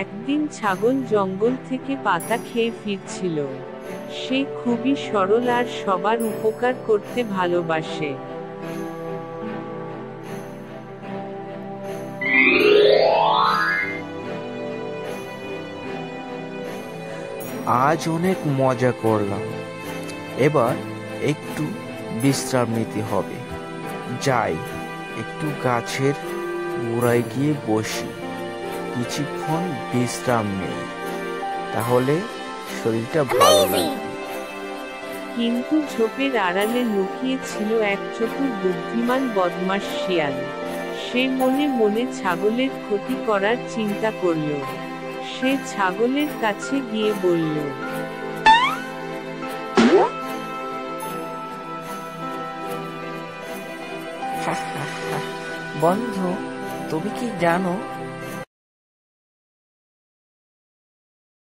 একদিন ছাগল জঙ্গল থেকে পাতা খেয়ে ফিরছিল। সে খুবই সরল আর সবার উপকার করতে ভালোবাসে। আজ অনেক মজা করলাম, এবার একটু বিশ্রাম নিতে হবে। যাই, একটু গাছের গোড়ায় গিয়ে বসি, কিছুক্ষণ বিশ্রাম নেই, তাহলে শরীরটা ভালো লাগবে। কিন্তু ঝোপের আড়ালে লুকিয়ে ছিল এক চতুর বুদ্ধিমান বদমাশ শিয়াল। সে মনে মনে ছাগলের ক্ষতি করার চিন্তা করল। সে ছাগলের কাছে গিয়ে বলল, বন্ধু, তুমি কি জানো